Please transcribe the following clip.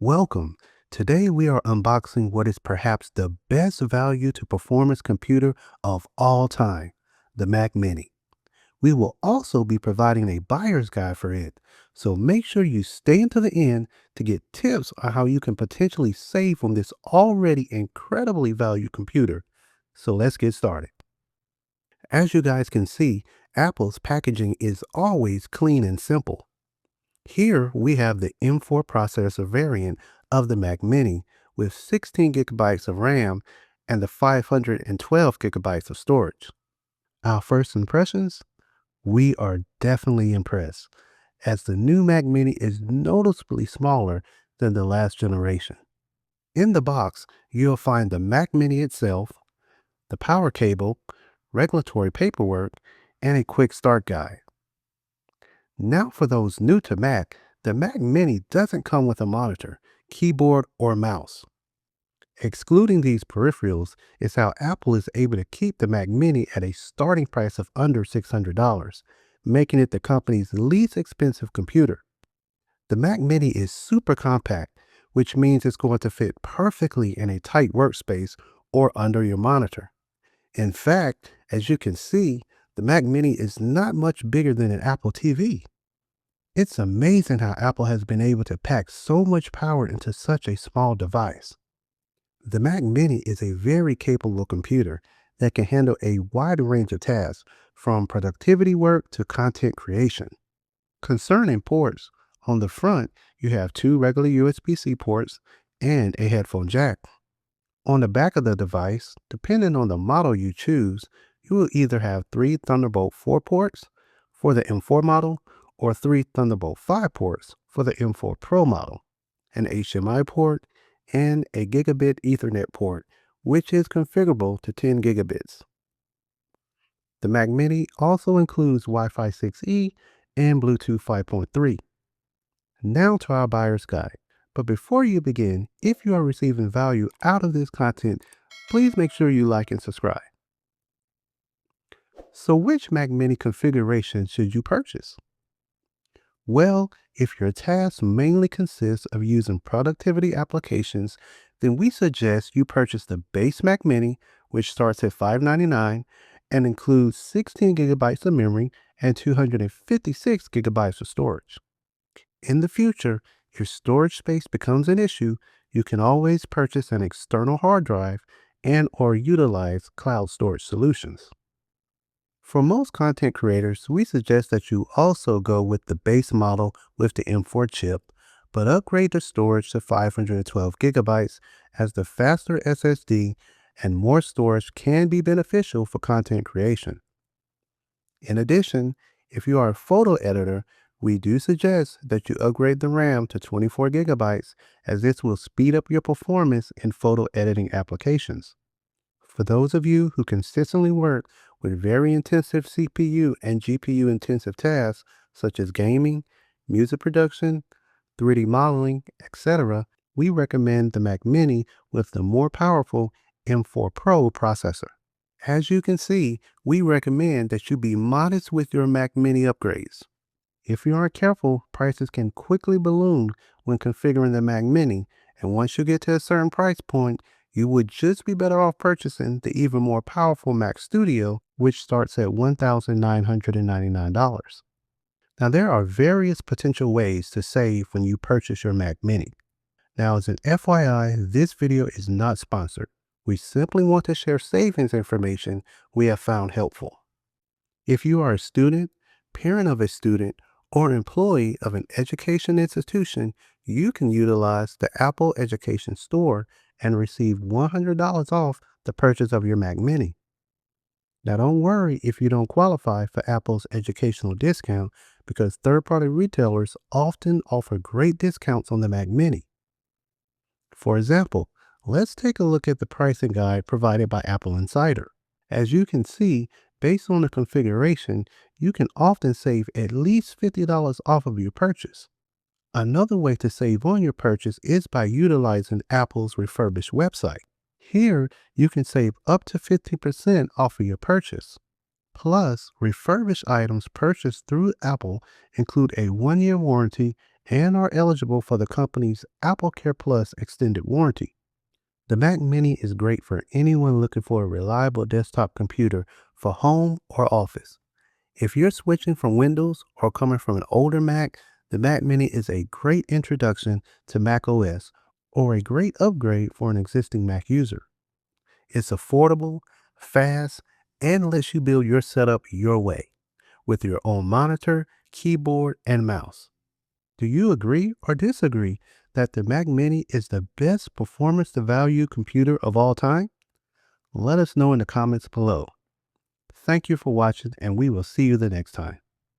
Welcome. Today we are unboxing what is perhaps the best value to performance computer of all time, the Mac Mini. We will also be providing a buyer's guide for it, so make sure you stay until the end to get tips on how you can potentially save on this already incredibly valued computer. So let's get started. As you guys can see, Apple's packaging is always clean and simple. Here we have the M4 processor variant of the Mac Mini with 16 gigabytes of RAM and the 512 gigabytes of storage. Our first impressions? We are definitely impressed, as the new Mac Mini is noticeably smaller than the last generation. In the box, you'll find the Mac Mini itself, the power cable, regulatory paperwork, and a quick start guide. Now for those new to Mac, the Mac Mini doesn't come with a monitor, keyboard, or mouse. Excluding these peripherals is how Apple is able to keep the Mac Mini at a starting price of under $600, making it the company's least expensive computer. The Mac Mini is super compact, which means it's going to fit perfectly in a tight workspace or under your monitor. In fact, as you can see, the Mac Mini is not much bigger than an Apple TV. It's amazing how Apple has been able to pack so much power into such a small device. The Mac Mini is a very capable computer that can handle a wide range of tasks, from productivity work to content creation. Concerning ports, on the front, you have two regular USB-C ports and a headphone jack. On the back of the device, depending on the model you choose, you will either have three Thunderbolt 4 ports for the M4 model or three Thunderbolt 5 ports for the M4 Pro model, an HDMI port, and a gigabit Ethernet port, which is configurable to 10 gigabits. The Mac Mini also includes Wi-Fi 6E and Bluetooth 5.3. Now to our buyer's guide. But before you begin, if you are receiving value out of this content, please make sure you like and subscribe. So which Mac Mini configuration should you purchase? Well, if your task mainly consists of using productivity applications, then we suggest you purchase the base Mac Mini, which starts at $599 and includes 16 gigabytes of memory and 256 gigabytes of storage. In the future, if storage space becomes an issue, you can always purchase an external hard drive and or utilize cloud storage solutions. For most content creators, we suggest that you also go with the base model with the M4 chip, but upgrade the storage to 512 gigabytes, as the faster SSD and more storage can be beneficial for content creation. In addition, if you are a photo editor, we do suggest that you upgrade the RAM to 24 gigabytes, as this will speed up your performance in photo editing applications. For those of you who consistently work with very intensive CPU and GPU intensive tasks such as gaming, music production, 3D modeling, etc., we recommend the Mac Mini with the more powerful M4 Pro processor. As you can see, we recommend that you be modest with your Mac Mini upgrades. If you aren't careful, prices can quickly balloon when configuring the Mac Mini, and once you get to a certain price point, you would just be better off purchasing the even more powerful Mac Studio, which starts at $1,999. Now, there are various potential ways to save when you purchase your Mac Mini. Now, as an FYI, this video is not sponsored. We simply want to share savings information we have found helpful. If you are a student, parent of a student, or employee of an education institution, you can utilize the Apple Education Store and receive $100 off the purchase of your Mac Mini. Now, don't worry if you don't qualify for Apple's educational discount, because third-party retailers often offer great discounts on the Mac Mini. For example, let's take a look at the pricing guide provided by Apple Insider. As you can see, based on the configuration, you can often save at least $50 off of your purchase. Another way to save on your purchase is by utilizing Apple's refurbished website. Here, you can save up to 50% off of your purchase. Plus, refurbished items purchased through Apple include a 1-year warranty and are eligible for the company's AppleCare Plus extended warranty. The Mac Mini is great for anyone looking for a reliable desktop computer for home or office. If you're switching from Windows or coming from an older Mac, the Mac Mini is a great introduction to Mac OS or a great upgrade for an existing Mac user. It's affordable, fast, and lets you build your setup your way with your own monitor, keyboard, and mouse. Do you agree or disagree that the Mac Mini is the best performance to value computer of all time? Let us know in the comments below. Thank you for watching, and we will see you the next time.